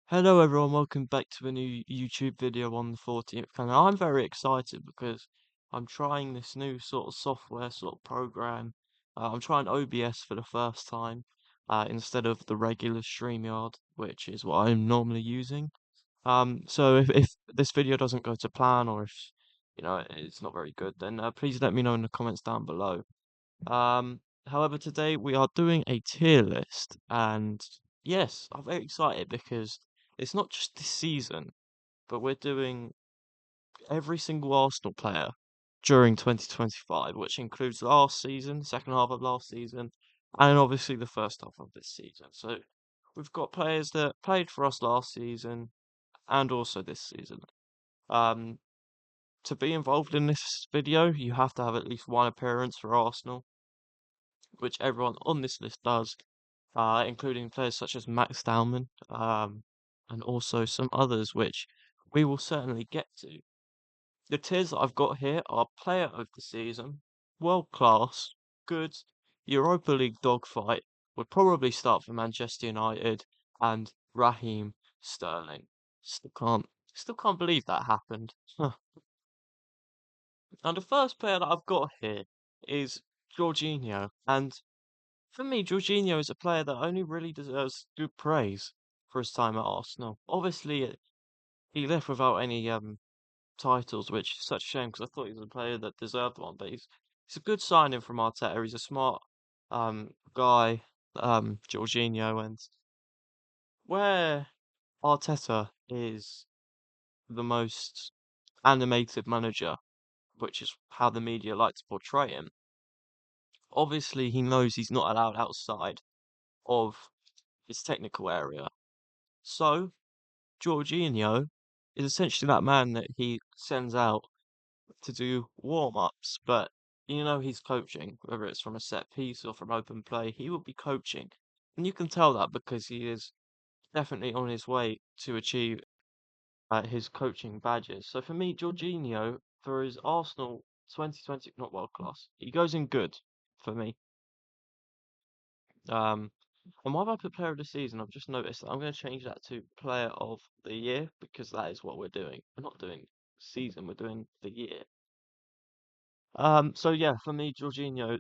Hello everyone, welcome back to a new YouTube video on the 14th channel. I'm very excited because I'm trying this new sort of software, sort of program. I'm trying OBS for the first time, instead of the regular StreamYard, which is what I'm normally using. So if this video doesn't go to plan or if, it's not very good, then please let me know in the comments down below. However, today we are doing a tier list, and yes, I'm very excited because it's not just this season, but we're doing every single Arsenal player during 2025, which includes last season, second half of last season, and obviously the first half of this season. So we've got players that played for us last season and also this season. Um, to be involved in this video, you have to have at least one appearance for Arsenal, which everyone on this list does, including players such as Max Dowman, and also some others, which we will certainly get to. The tiers that I've got here are Player of the Season, World Class, Good, Europa League Dogfight, would probably start for Manchester United, and Raheem Sterling. Still can't believe that happened. Now the first player that I've got here is Jorginho, and for me, Jorginho is a player that only really deserves good praise for his time at Arsenal. Obviously, he left without any titles, which is such a shame because I thought he was a player that deserved one. But he's a good signing from Arteta. He's a smart guy, Jorginho, and where Arteta is the most animated manager, which is how the media like to portray him. Obviously, he knows he's not allowed outside of his technical area. So, Jorginho is essentially that man that he sends out to do warm-ups, but he's coaching, whether it's from a set piece or from open play, he will be coaching. And you can tell that because he is definitely on his way to achieve his coaching badges. So for me, Jorginho, for his Arsenal 2020, not world class, he goes in good for me. Um, and why have I put player of the season? I've just noticed that I'm going to change that to player of the year because that is what we're doing. We're not doing season, we're doing the year. So yeah, for me, Jorginho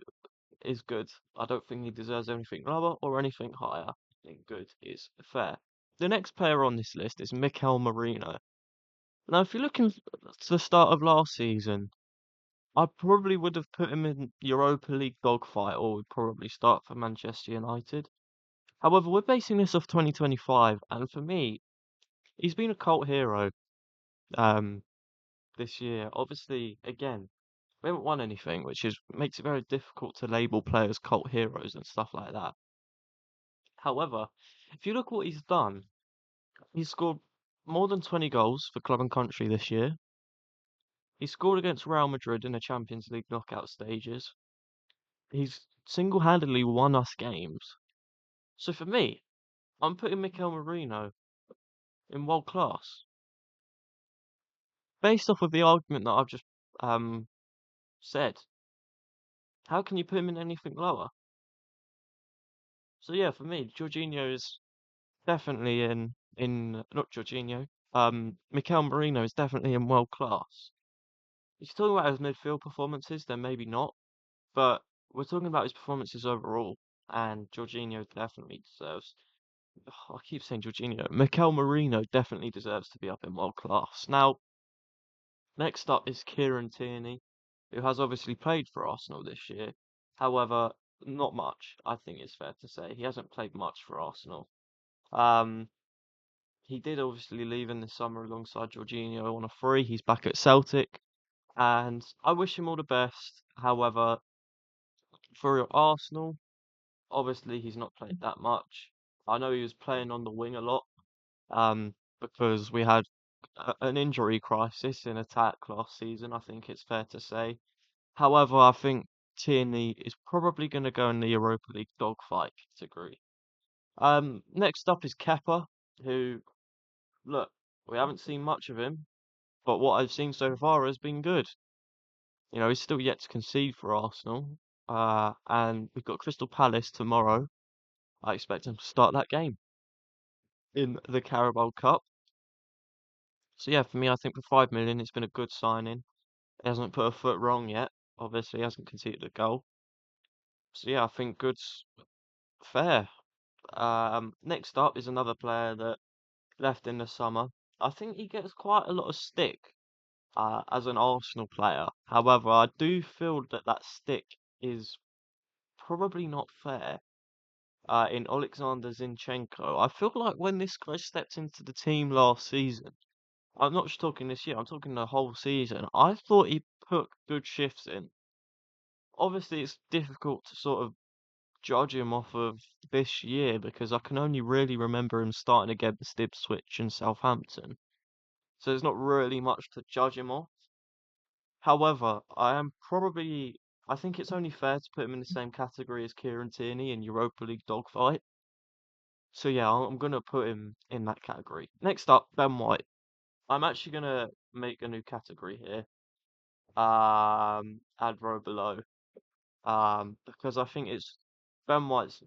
is good. I don't think he deserves anything lower or anything higher. I think good is fair. The next player on this list is Mikel Merino. Now, if you're looking to the start of last season, I probably would have put him in Europa League dogfight or would probably start for Manchester United. However, we're basing this off 2025, and for me, he's been a cult hero um, this year. Obviously, again, we haven't won anything, which makes it very difficult to label players cult heroes and stuff like that. However, if you look what he's done, he's scored more than 20 goals for club and country this year. He scored against Real Madrid in the Champions League knockout stages. He's single-handedly won us games. So for me, I'm putting Mikel Merino in world class. Based off of the argument that I've just said, how can you put him in anything lower? So yeah, for me, Jorginho is definitely in not Jorginho. Mikel Merino is definitely in world class. If you're talking about his midfield performances, then maybe not. But we're talking about his performances overall, and Jorginho definitely deserves. I keep saying Jorginho. Mikel Merino definitely deserves to be up in world class. Now, next up is Kieran Tierney, who has obviously played for Arsenal this year. However, not much, I think it's fair to say. He hasn't played much for Arsenal. Um, he did obviously leave in the summer alongside Jorginho on a free. He's back at Celtic, and I wish him all the best. However, for Arsenal, obviously he's not played that much. I know he was playing on the wing a lot, because we had an injury crisis in attack last season. I think it's fair to say. However, I think Tierney is probably going to go in the Europa League dogfight category. Next up is Kepa, who, look, we haven't seen much of him, but what I've seen so far has been good. He's still yet to concede for Arsenal, and we've got Crystal Palace tomorrow. I expect him to start that game. in the Carabao Cup. So yeah, for me, I think for 5 million, it's been a good signing. He hasn't put a foot wrong yet. Obviously, he hasn't conceded a goal. So yeah, I think good's fair. Next up is another player that left in the summer. I think he gets quite a lot of stick as an Arsenal player. However, I do feel that that stick is probably not fair. In Alexander Zinchenko, I feel like when this guy stepped into the team last season, I'm not just talking this year, I'm talking the whole season. I thought he put good shifts in. Obviously, it's difficult to sort of judge him off of this year because I can only really remember him starting against Ipswich and Southampton. So there's not really much to judge him off. However, I think it's only fair to put him in the same category as Kieran Tierney in Europa League dogfight. So yeah, I'm gonna put him in that category. Next up, Ben White. I'm actually gonna make a new category here. Add row below. Because I think it's Ben White's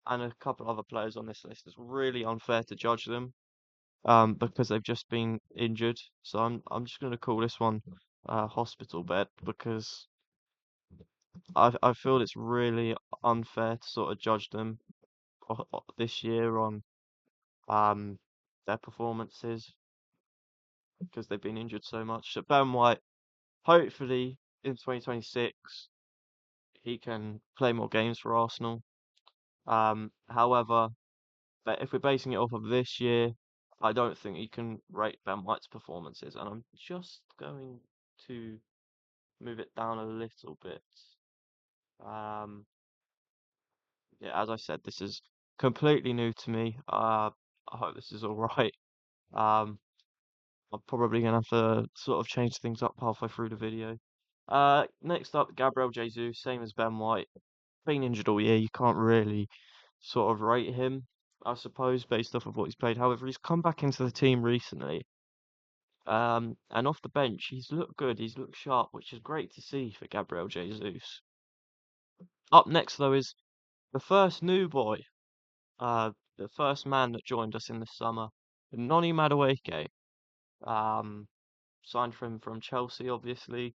and a couple other players on this list. It's really unfair to judge them. Because they've just been injured. So I'm just gonna call this one hospital bed because I feel it's really unfair to sort of judge them this year on um their performances because they've been injured so much. So Ben White, hopefully in 2026 he can play more games for Arsenal. However, but if we're basing it off of this year, I don't think you can rate Ben White's performances, and I'm just going to move it down a little bit. Um, yeah, as I said, this is completely new to me. I hope this is all right. Um, I'm probably gonna have to sort of change things up halfway through the video. Next up, Gabriel Jesus, same as Ben White. Been injured all year. You can't really sort of rate him, I suppose, based off of what he's played. However, he's come back into the team recently. And off the bench, he's looked good. He's looked sharp, which is great to see for Gabriel Jesus. Up next, though, is the first new boy, the first man that joined us in the summer, Noni Madueke. Um, signed from Chelsea, obviously,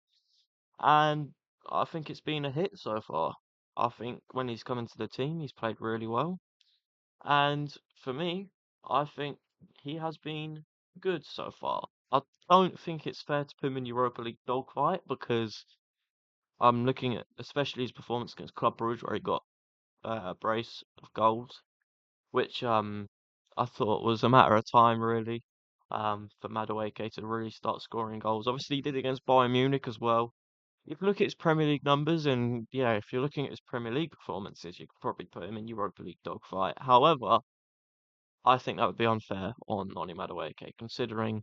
and I think it's been a hit so far. I think when he's come into the team, he's played really well. And for me, I think he has been good so far. I don't think it's fair to put him in Europa League dogfight because I'm looking at especially his performance against Club Brugge where he got a brace of goals, which I thought was a matter of time really for Madueke to really start scoring goals. Obviously he did it against Bayern Munich as well. If you look at his Premier League numbers and yeah, if you're looking at his Premier League performances, you could probably put him in Europa League dogfight. However, I think that would be unfair on Noni Madueke, considering,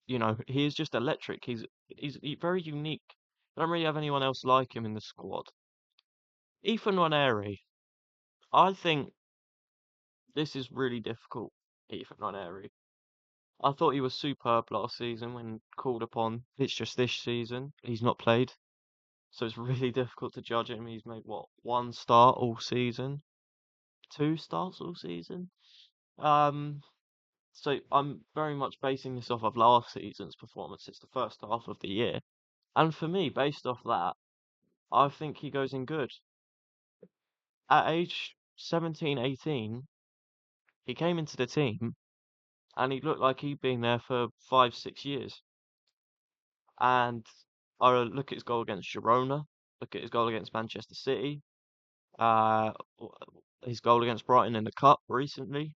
he is just electric. Very unique. I don't really have anyone else like him in the squad. Ethan Nwaneri, I think this is really difficult. Ethan Nwaneri. I thought he was superb last season when called upon. It's just this season he's not played, so it's really difficult to judge him. He's made what, one start all season, two starts all season. Um, So I'm very much basing this off of last season's performance. It's the first half of the year. And for me, based off that, I think he goes in good. At age 17, 18, he came into the team and he looked like he'd been there for 5, 6 years. And I look at his goal against Girona, look at his goal against Manchester City, uh, his goal against Brighton in the Cup recently.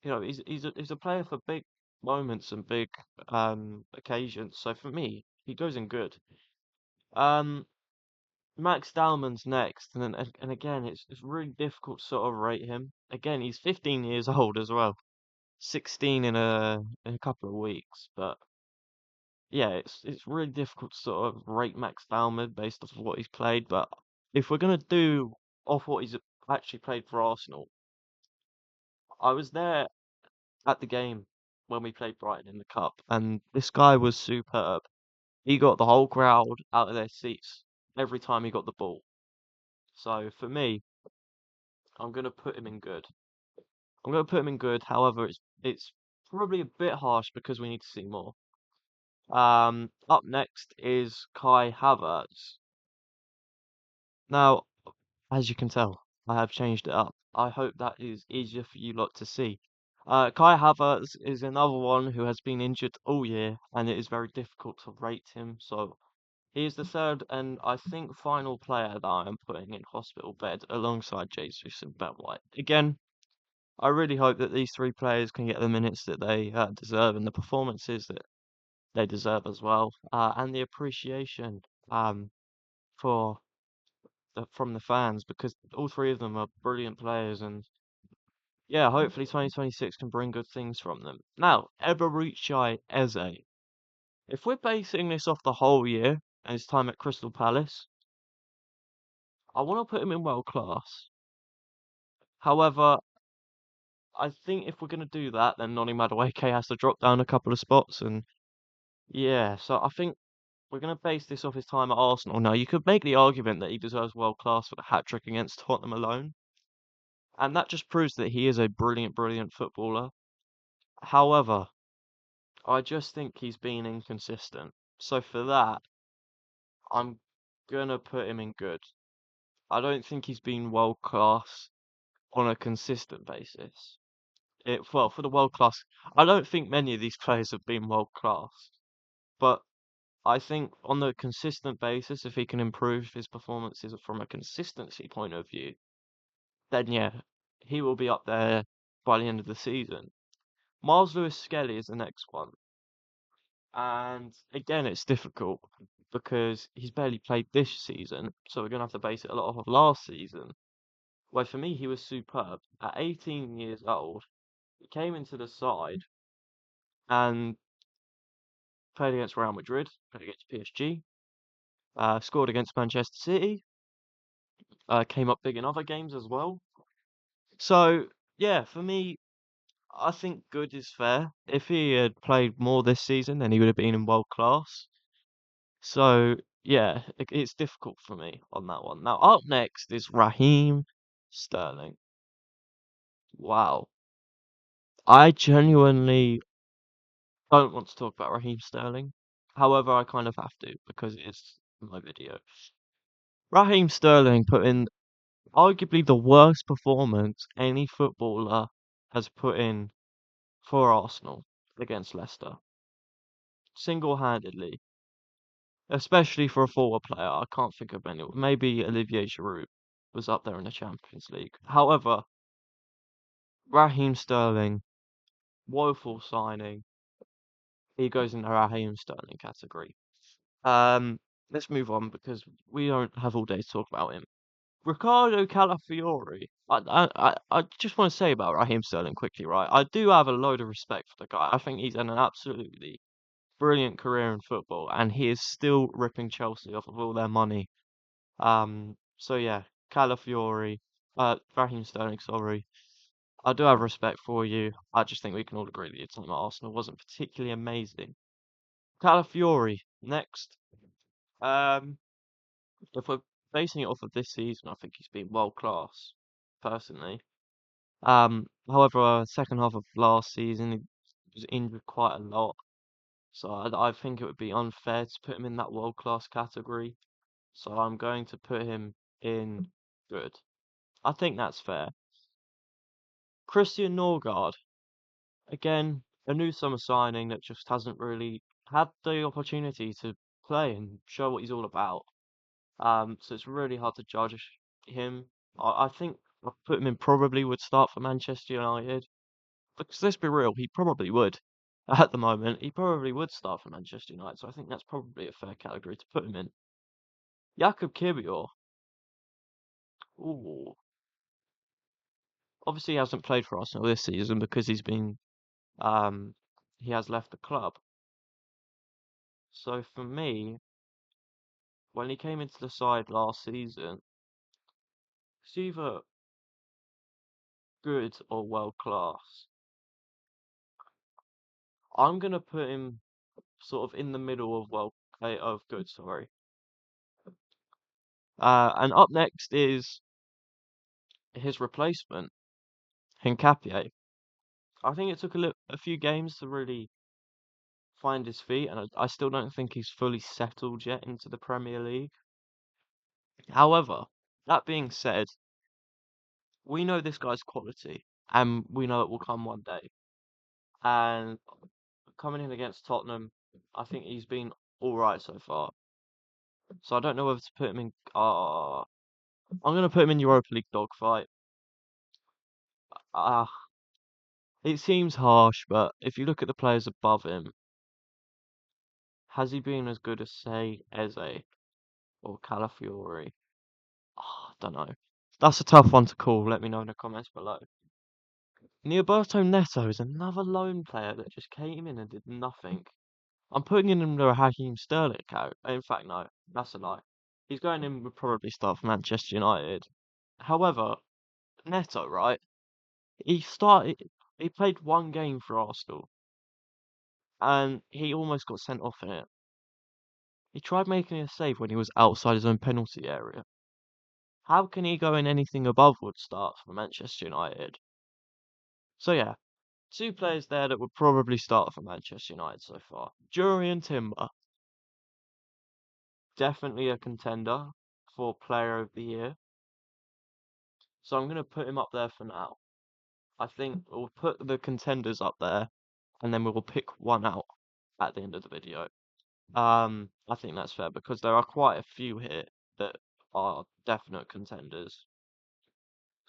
He's a player for big moments and big occasions. So for me, he goes in good. Um, Max Dallman's next, and again, it's really difficult to sort of rate him. Again, he's 15 years old as well, 16 in a couple of weeks. But yeah, it's really difficult to sort of rate Max Dallman based off of what he's played. But if we're gonna do off what he's actually played for Arsenal, I was there at the game when we played Brighton in the cup, and this guy was superb. He got the whole crowd out of their seats every time he got the ball. So for me, I'm gonna put him in good. I'm gonna put him in good. However, it's probably a bit harsh because we need to see more. Up next is Kai Havertz. Now, as you can tell, I have changed it up. I hope that is easier for you lot to see. Kai Havertz is another one who has been injured all year, and it is very difficult to rate him. So he is the third and I think final player that I am putting in hospital bed alongside Jesus and Ben White. Again, I really hope that these three players can get the minutes that they deserve and the performances that they deserve as well, and the appreciation um, for from the fans because all three of them are brilliant players and yeah, hopefully 2026 can bring good things from them. Now, Eberechi Eze. If we're basing this off the whole year and his time at Crystal Palace, I want to put him in world class. However, I think if we're going to do that, then Noni Madueke has to drop down a couple of spots. And yeah, so I think we're going to base this off his time at Arsenal. Now, you could make the argument that he deserves world class for the hat trick against Tottenham alone. And that just proves that he is a brilliant, brilliant footballer. However, I just think he's been inconsistent. So for that, I'm going to put him in good. I don't think he's been world class on a consistent basis. Well, for the world class, I don't think many of these players have been world class. But I think on the consistent basis, if he can improve his performances from a consistency point of view, then yeah, he will be up there by the end of the season. Miles Lewis Skelly is the next one. And again, it's difficult because he's barely played this season, so we're going to have to base it a lot off of last season. Where for me, he was superb. At 18 years old, he came into the side and played against Real Madrid, played against PSG, scored against Manchester City, came up big in other games as well. So, yeah, for me, I think good is fair. If he had played more this season, then he would have been in world class. So, yeah, it's difficult for me on that one. Now, up next is Raheem Sterling. Wow. I genuinely don't want to talk about Raheem Sterling. However, I kind of have to because it's my video. Raheem Sterling put in arguably the worst performance any footballer has put in for Arsenal against Leicester. Single-handedly. Especially for a forward player. I can't think of any. Maybe Olivier Giroud was up there in the Champions League. However, Raheem Sterling, woeful signing. He goes in the Raheem Sterling category. Let's move on because we don't have all day to talk about him. Ricardo Calafiori. I just want to say about Raheem Sterling quickly, right? I do have a load of respect for the guy. I think he's had an absolutely brilliant career in football, and he is still ripping Chelsea off of all their money. So yeah, Calafiori, Raheem Sterling, sorry. I do have respect for you. I just think we can all agree that your time at Arsenal wasn't particularly amazing. Calafiori, next. Um, if we're basing it off of this season, I think he's been world class, personally. However, second half of last season, he was injured quite a lot. So I think it would be unfair to put him in that world class category. So I'm going to put him in good. I think that's fair. Christian Norgard, again, a new summer signing that just hasn't really had the opportunity to play and show what he's all about. So it's really hard to judge him. I think I put him in probably would start for Manchester United. Because let's be real, he probably would. At the moment, he probably would start for Manchester United. So I think that's probably a fair category to put him in. Jakub Kiwior. Ooh. Obviously, he hasn't played for Arsenal this season because um he has left the club. So for me, when he came into the side last season, it's either good or world class. I'm gonna put him sort of in the middle of of good, sorry. And up next is his replacement, Hincapié. I think it took a few games to really find his feet, and I still don't think he's fully settled yet into the Premier League. However, that being said, we know this guy's quality, and we know it will come one day. And coming in against Tottenham, I think he's been all right so far. So I don't know whether to put him in. I'm gonna put him in Europa League dogfight. Ah, it seems harsh, but if you look at the players above him, has he been as good as say Eze or Calafiori? I don't know. That's a tough one to call. Let me know in the comments below. Neoberto Neto is another lone player that just came in and did nothing. I'm putting in him the Raheem Sterling account. In fact, no, that's a lie. He's going in with probably start for Manchester United. However, Neto, right? He started. He played one game for Arsenal, and he almost got sent off in it. He tried making a save when he was outside his own penalty area. How can he go in anything above would start for Manchester United? So yeah, two players there that would probably start for Manchester United so far. Jurian Timber, definitely a contender for Player of the Year. So I'm going to put him up there for now. I think we'll put the contenders up there, and then we will pick one out at the end of the video. I think that's fair because there are quite a few here that are definite contenders.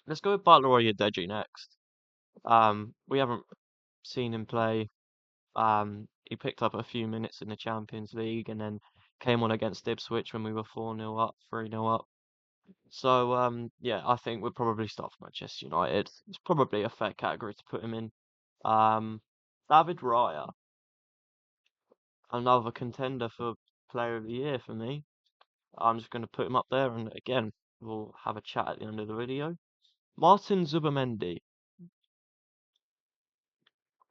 Let's go with Butler or Yadeji next. We haven't seen him play. He picked up a few minutes in the Champions League and then came on against Ipswich when we were 4-0 up, 3-0 up. So, yeah, I think we'll probably start for Manchester United. It's probably a fair category to put him in. Um, David Raya, another contender for Player of the Year for me. I'm just going to put him up there, and again, we'll have a chat at the end of the video. Martin Zubimendi.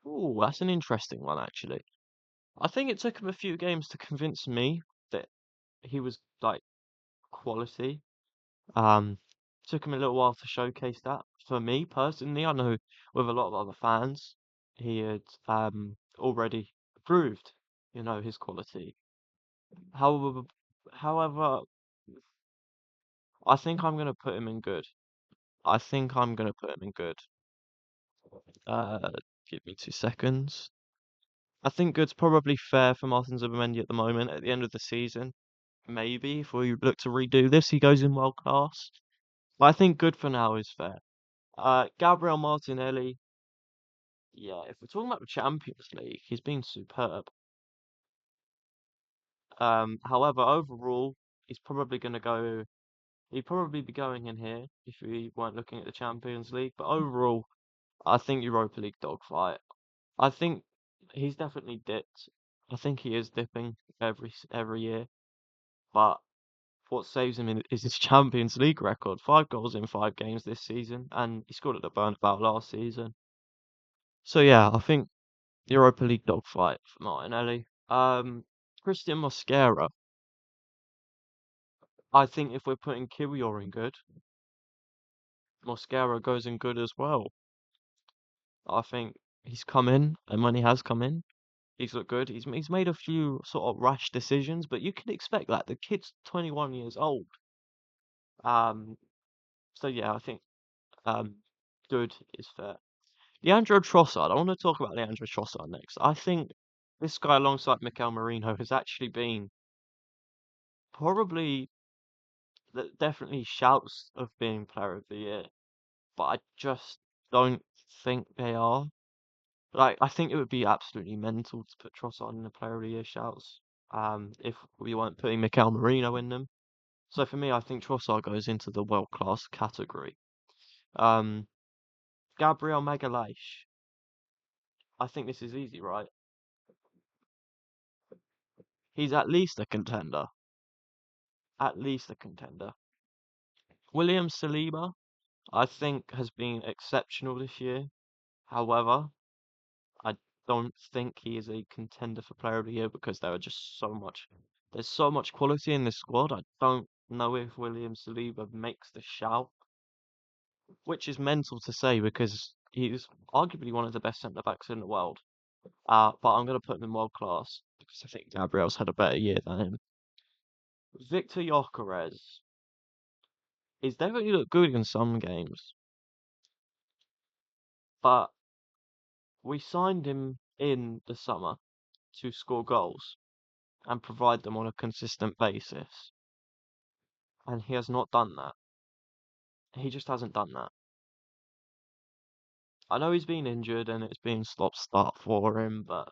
Ooh, that's an interesting one, actually. I think it took him a few games to convince me that he was, like, quality. Um, Took him a little while to showcase that. For me personally, I know with a lot of other fans, he had already proved, his quality. However, however, I think I'm gonna put him in good. I think I'm gonna put him in good. Uh, Give me 2 seconds. I think good's probably fair for Martin Zubimendi at the moment. At the end of the season, maybe if we look to redo this, he goes in world class. But I think good for now is fair. Gabriel Martinelli, yeah, if we're talking about the Champions League, he's been superb. However, overall, he's probably going to go. He'd probably be going in here if we weren't looking at the Champions League. But overall, I think Europa League dogfight. I think he's definitely dipped. I think he is dipping every year. But what saves him is his Champions League record: 5 goals in 5 games this season, and he scored at the Bernabeu last season. So yeah, I think Europa League dogfight for Martinelli. Christian Mosquera. I think if we're putting Kiwior in good, Mosquera goes in good as well. I think he's come in, and when he has come in, he's looked good. He's made a few sort of rash decisions, but you can expect that. The kid's 21 years old. Um, so yeah, I think good is fair. Leandro Trossard. I want to talk about Leandro Trossard next. I think this guy, alongside Mikel Merino, has actually been probably that definitely shouts of being Player of the Year, but I just don't think they are. Like, I think it would be absolutely mental to put Trossard in the Player of the Year shouts, if we weren't putting Mikel Merino in them. So for me, I think Trossard goes into the world class category. Um, Gabriel Magalhaes. I think this is easy, right? He's at least a contender. At least a contender. William Saliba, I think, has been exceptional this year. However, I don't think he is a contender for Player of the Year because there's so much quality in this squad. I don't know if William Saliba makes the shout, which is mental to say because He's arguably one of the best centre backs in the world. But I'm going to put him in world class because I think Gabriel's had a better year than him. Victor Gyökeres. He's definitely looked good in some games, but we signed him in the summer to score goals and provide them on a consistent basis, and he has not done that. He just hasn't done that. I know he's been injured and it's been stop-start for him, but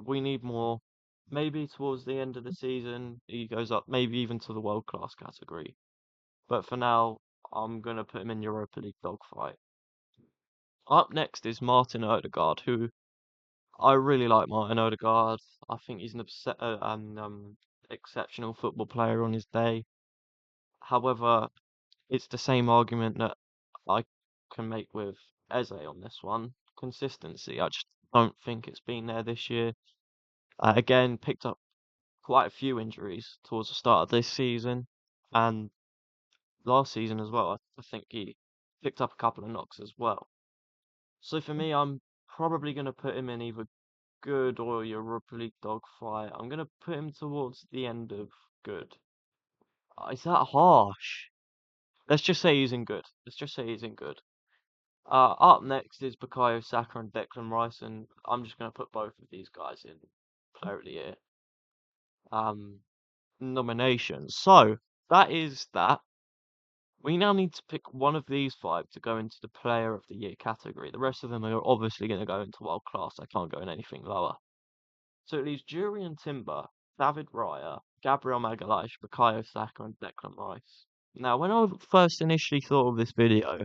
we need more. Maybe towards the end of the season, he goes up, maybe even to the world class category. But for now, I'm gonna put him in Europa League dogfight. Up next is Martin Odegaard, who I really like Martin Odegaard. I think he's an exceptional football player on his day. However, it's the same argument that I can make with Eze on this one. Consistency. I just don't think it's been there this year. Again, picked up quite a few injuries towards the start of this season and last season as well. I think he picked up a couple of knocks as well. So for me, I'm probably going to put him in either good or Europa League dogfight. I'm going to put him towards the end of good. Is that harsh? Let's just say he's in good. Let's just say he's in good. Up next is Bukayo Saka and Declan Rice, and I'm just going to put both of these guys in Player of the Year nominations. So that is that. We now need to pick one of these five to go into the Player of the Year category. The rest of them are obviously going to go into world class. I can't go in anything lower. So it leaves Jurriën Timber, David Raya, Gabriel Magalhaes, Bukayo Saka, and Declan Rice. Now, when I first initially thought of this video,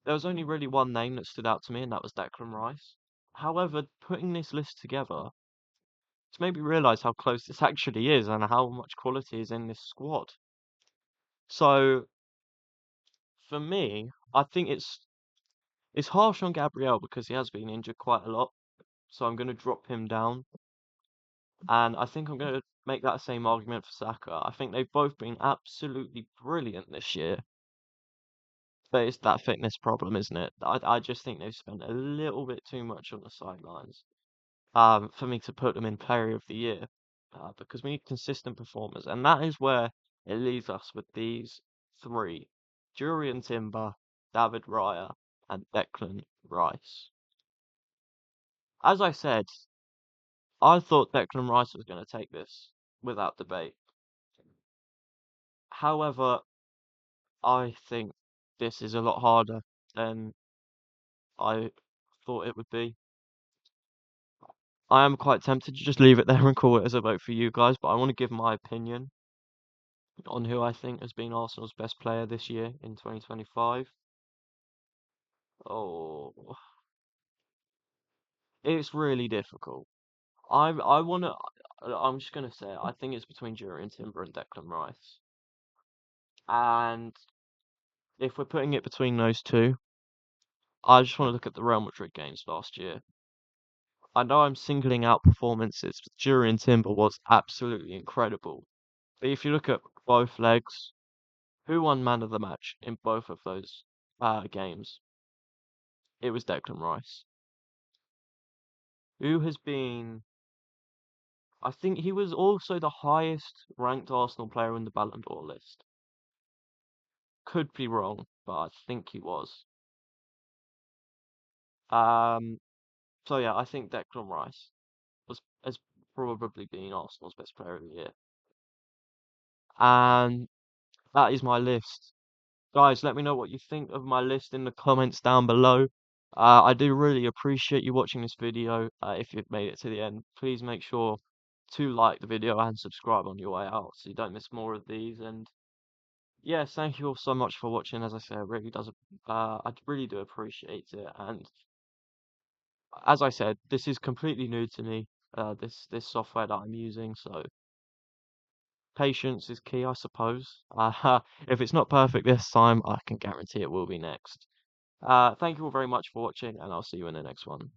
there was only really one name that stood out to me, and that was Declan Rice. However, putting this list together, it's made me realise how close this actually is and how much quality is in this squad. So, for me, I think it's harsh on Gabriel because he has been injured quite a lot. So I'm going to drop him down. And I think I'm going to make that same argument for Saka. I think they've both been absolutely brilliant this year. But it's that fitness problem, isn't it? I just think they've spent a little bit too much on the sidelines for me to put them in Player of the Year. Because we need consistent performers. And that is where it leaves us with these three. Jurriën Timber, David Raya, and Declan Rice. As I said, I thought Declan Rice was going to take this without debate. However, I think this is a lot harder than I thought it would be. I am quite tempted to just leave it there and call it as a vote for you guys, but I want to give my opinion on who I think has been Arsenal's best player this year in 2025. Oh, it's really difficult. I want to. I'm just gonna say it. I think it's between Jurriën Timber and Declan Rice. And if we're putting it between those two, I just want to look at the Real Madrid games last year. I know I'm singling out performances, but Jurriën Timber was absolutely incredible. But if you look at both legs, who won man of the match in both of those games? It was Declan Rice. Who has been. I think he was also the highest ranked Arsenal player in the Ballon d'Or list. Could be wrong, but I think he was. Um, so yeah, I think Declan Rice has probably been Arsenal's best player of the year. And that is my list. Guys, let me know what you think of my list in the comments down below. I do really appreciate you watching this video. If you've made it to the end, please make sure to like the video and subscribe on your way out so you don't miss more of these. And yes, thank you all so much for watching. As I say, I really do appreciate it. And as I said, this is completely new to me. This software that I'm using, so patience is key, I suppose. If it's not perfect this time, I can guarantee it will be next. Thank you all very much for watching, and I'll see you in the next one.